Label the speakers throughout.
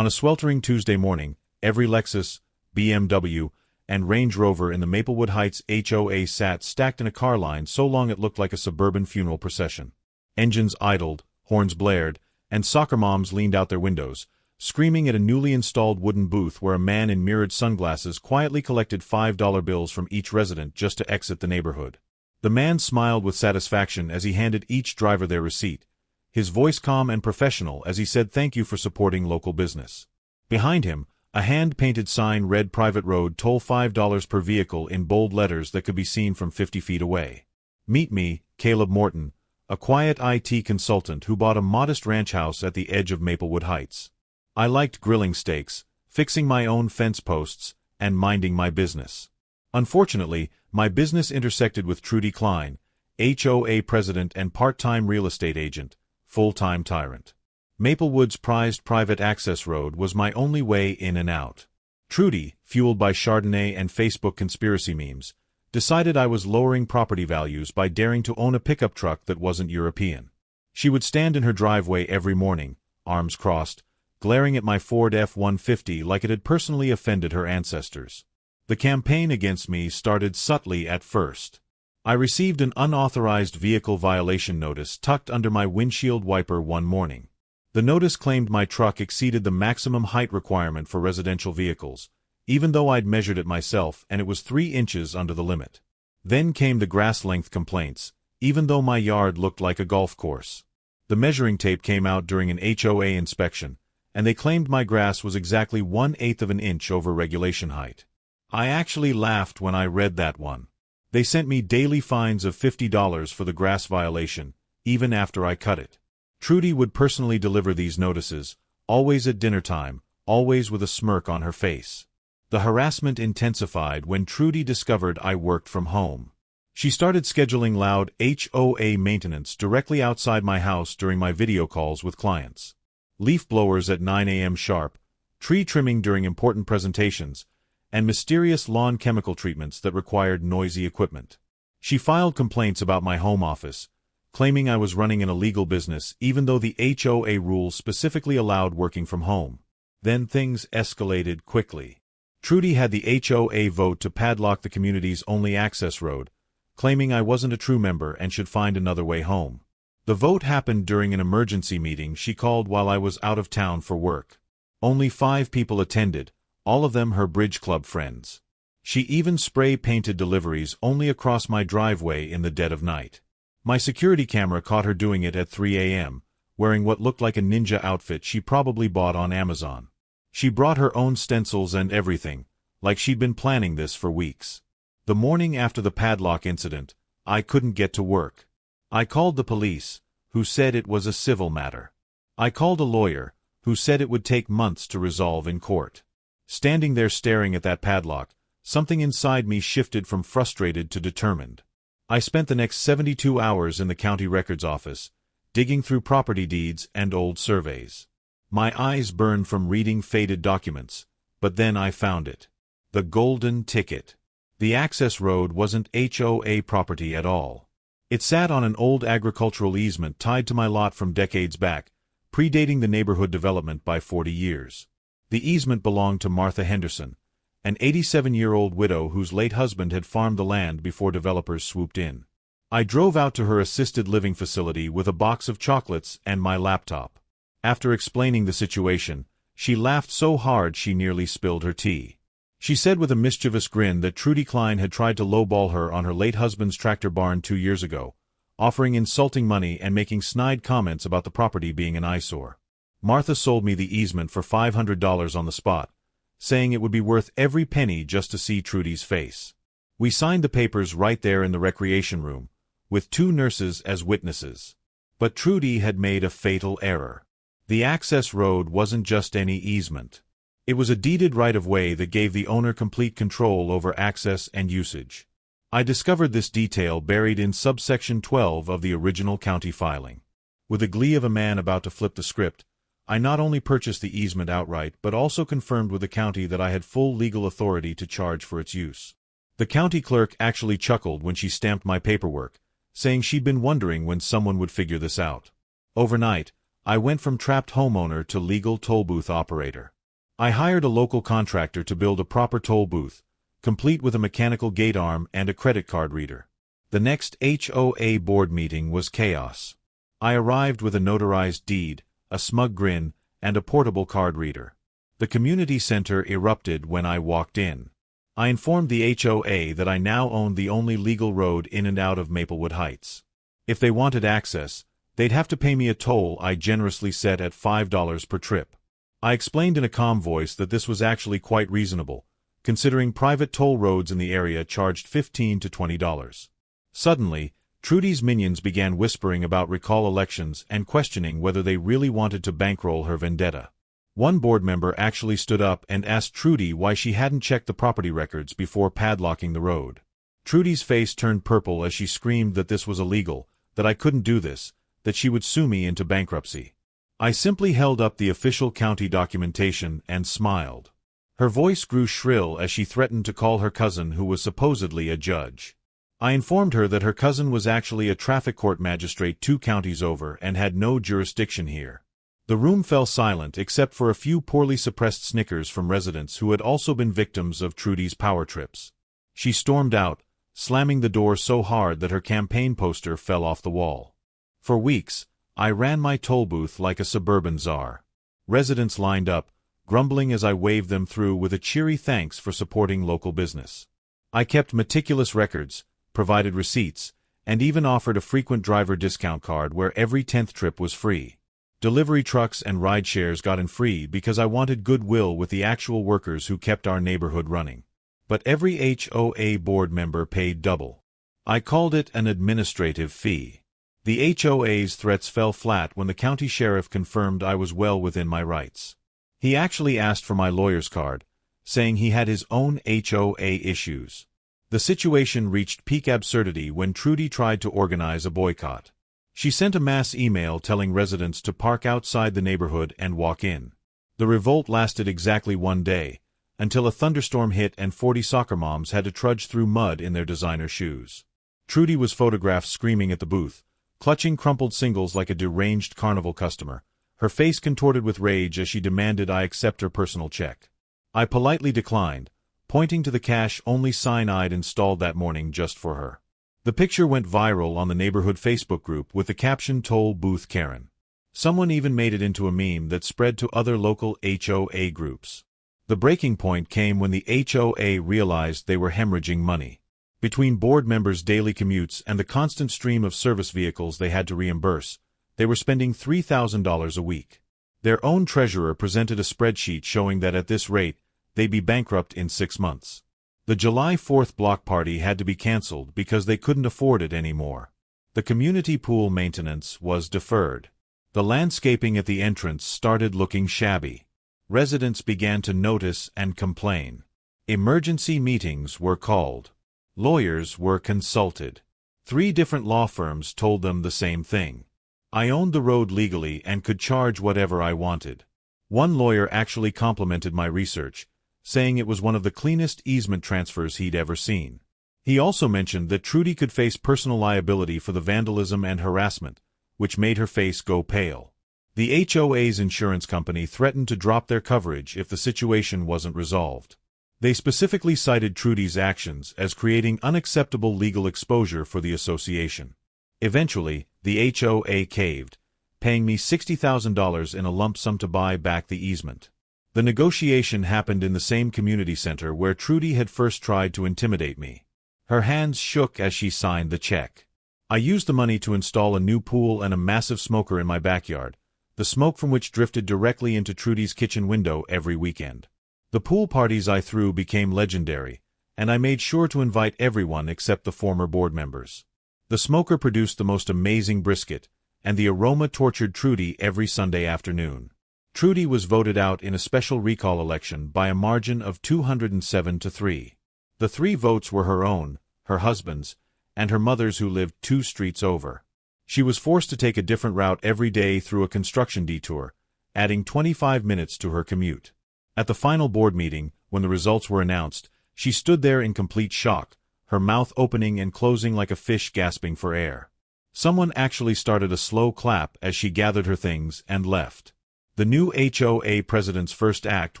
Speaker 1: On a sweltering Tuesday morning, every Lexus, BMW, and Range Rover in the Maplewood Heights HOA sat stacked in a car line so long it looked like a suburban funeral procession. Engines idled, horns blared, and soccer moms leaned out their windows, screaming at a newly installed wooden booth where a man in mirrored sunglasses quietly collected $5 bills from each resident just to exit the neighborhood. The man smiled with satisfaction as he handed each driver their receipt, his voice calm and professional as he said thank you for supporting local business. Behind him, a hand-painted sign read Private Road Toll $5 per vehicle in bold letters that could be seen from 50 feet away. Meet me, Caleb Morton, a quiet IT consultant who bought a modest ranch house at the edge of Maplewood Heights. I liked grilling steaks, fixing my own fence posts, and minding my business. Unfortunately, my business intersected with Trudy Klene, HOA president and part-time real estate agent, full-time tyrant. Maplewood's prized private access road was my only way in and out. Trudy, fueled by Chardonnay and Facebook conspiracy memes, decided I was lowering property values by daring to own a pickup truck that wasn't European. She would stand in her driveway every morning, arms crossed, glaring at my Ford F-150 like it had personally offended her ancestors. The campaign against me started subtly at first. I received an unauthorized vehicle violation notice tucked under my windshield wiper one morning. The notice claimed my truck exceeded the maximum height requirement for residential vehicles, even though I'd measured it myself and it was 3 inches under the limit. Then came the grass length complaints, even though my yard looked like a golf course. The measuring tape came out during an HOA inspection, and they claimed my grass was exactly 1/8 of an inch over regulation height. I actually laughed when I read that one. They sent me daily fines of $50 for the grass violation, even after I cut it. Trudy would personally deliver these notices, always at dinner time, always with a smirk on her face. The harassment intensified when Trudy discovered I worked from home. She started scheduling loud HOA maintenance directly outside my house during my video calls with clients. Leaf blowers at 9 a.m. sharp, tree trimming during important presentations, and mysterious lawn chemical treatments that required noisy equipment. She filed complaints about my home office, claiming I was running an illegal business even though the HOA rules specifically allowed working from home. Then things escalated quickly. Trudy had the HOA vote to padlock the community's only access road, claiming I wasn't a true member and should find another way home. The vote happened during an emergency meeting she called while I was out of town for work. Only 5 people attended, all of them her bridge club friends. She even spray-painted deliveries only across my driveway in the dead of night. My security camera caught her doing it at 3 a.m., wearing what looked like a ninja outfit she probably bought on Amazon. She brought her own stencils and everything, like she'd been planning this for weeks. The morning after the padlock incident, I couldn't get to work. I called the police, who said it was a civil matter. I called a lawyer, who said it would take months to resolve in court. Standing there staring at that padlock, something inside me shifted from frustrated to determined. I spent the next 72 hours in the county records office, digging through property deeds and old surveys. My eyes burned from reading faded documents, but then I found it. The golden ticket. The access road wasn't HOA property at all. It sat on an old agricultural easement tied to my lot from decades back, predating the neighborhood development by 40 years. The easement belonged to Martha Henderson, an 87-year-old widow whose late husband had farmed the land before developers swooped in. I drove out to her assisted living facility with a box of chocolates and my laptop. After explaining the situation, she laughed so hard she nearly spilled her tea. She said with a mischievous grin that Trudy Klene had tried to lowball her on her late husband's tractor barn 2 years ago, offering insulting money and making snide comments about the property being an eyesore. Martha sold me the easement for $500 on the spot, saying it would be worth every penny just to see Trudy's face. We signed the papers right there in the recreation room, with 2 nurses as witnesses. But Trudy had made a fatal error. The access road wasn't just any easement. It was a deeded right-of-way that gave the owner complete control over access and usage. I discovered this detail buried in subsection 12 of the original county filing. With the glee of a man about to flip the script, I not only purchased the easement outright but also confirmed with the county that I had full legal authority to charge for its use. The county clerk actually chuckled when she stamped my paperwork, saying she'd been wondering when someone would figure this out. Overnight, I went from trapped homeowner to legal toll booth operator. I hired a local contractor to build a proper toll booth, complete with a mechanical gate arm and a credit card reader. The next HOA board meeting was chaos. I arrived with a notarized deed, a smug grin, and a portable card reader. The community center erupted when I walked in. I informed the HOA that I now owned the only legal road in and out of Maplewood Heights. If they wanted access, they'd have to pay me a toll I generously set at $5 per trip. I explained in a calm voice that this was actually quite reasonable, considering private toll roads in the area charged $15 to $20. Suddenly, Trudy's minions began whispering about recall elections and questioning whether they really wanted to bankroll her vendetta. One board member actually stood up and asked Trudy why she hadn't checked the property records before padlocking the road. Trudy's face turned purple as she screamed that this was illegal, that I couldn't do this, that she would sue me into bankruptcy. I simply held up the official county documentation and smiled. Her voice grew shrill as she threatened to call her cousin, who was supposedly a judge. I informed her that her cousin was actually a traffic court magistrate 2 counties over and had no jurisdiction here. The room fell silent except for a few poorly suppressed snickers from residents who had also been victims of Trudy's power trips. She stormed out, slamming the door so hard that her campaign poster fell off the wall. For weeks, I ran my toll booth like a suburban czar. Residents lined up, grumbling as I waved them through with a cheery thanks for supporting local business. I kept meticulous records, provided receipts, and even offered a frequent driver discount card where every 10th trip was free. Delivery trucks and ride shares got in free because I wanted goodwill with the actual workers who kept our neighborhood running. But every HOA board member paid double. I called it an administrative fee. The HOA's threats fell flat when the county sheriff confirmed I was well within my rights. He actually asked for my lawyer's card, saying he had his own HOA issues. The situation reached peak absurdity when Trudy tried to organize a boycott. She sent a mass email telling residents to park outside the neighborhood and walk in. The revolt lasted exactly 1 day, until a thunderstorm hit and 40 soccer moms had to trudge through mud in their designer shoes. Trudy was photographed screaming at the booth, clutching crumpled singles like a deranged carnival customer, her face contorted with rage as she demanded I accept her personal check. I politely declined, pointing to the cash-only sign I'd installed that morning just for her. The picture went viral on the neighborhood Facebook group with the caption "Toll Booth Karen." Someone even made it into a meme that spread to other local HOA groups. The breaking point came when the HOA realized they were hemorrhaging money. Between board members' daily commutes and the constant stream of service vehicles they had to reimburse, they were spending $3,000 a week. Their own treasurer presented a spreadsheet showing that at this rate, they'd be bankrupt in 6 months. The July 4th block party had to be canceled because they couldn't afford it anymore. The community pool maintenance was deferred. The landscaping at the entrance started looking shabby. Residents began to notice and complain. Emergency meetings were called. Lawyers were consulted. 3 different law firms told them the same thing. I owned the road legally and could charge whatever I wanted. One lawyer actually complimented my research, saying it was one of the cleanest easement transfers he'd ever seen. He also mentioned that Trudy could face personal liability for the vandalism and harassment, which made her face go pale. The HOA's insurance company threatened to drop their coverage if the situation wasn't resolved. They specifically cited Trudy's actions as creating unacceptable legal exposure for the association. Eventually, the HOA caved, paying me $60,000 in a lump sum to buy back the easement. The negotiation happened in the same community center where Trudy had first tried to intimidate me. Her hands shook as she signed the check. I used the money to install a new pool and a massive smoker in my backyard, the smoke from which drifted directly into Trudy's kitchen window every weekend. The pool parties I threw became legendary, and I made sure to invite everyone except the former board members. The smoker produced the most amazing brisket, and the aroma tortured Trudy every Sunday afternoon. Trudy was voted out in a special recall election by a margin of 207 to 3. The 3 votes were her own, her husband's, and her mother's, who lived 2 streets over. She was forced to take a different route every day through a construction detour, adding 25 minutes to her commute. At the final board meeting, when the results were announced, she stood there in complete shock, her mouth opening and closing like a fish gasping for air. Someone actually started a slow clap as she gathered her things and left. The new HOA president's first act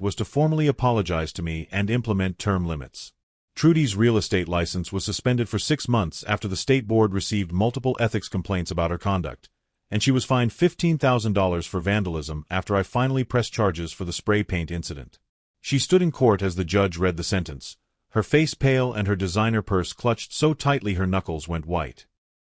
Speaker 1: was to formally apologize to me and implement term limits. Trudy's real estate license was suspended for 6 months after the state board received multiple ethics complaints about her conduct, and she was fined $15,000 for vandalism after I finally pressed charges for the spray paint incident. She stood in court as the judge read the sentence, her face pale and her designer purse clutched so tightly her knuckles went white.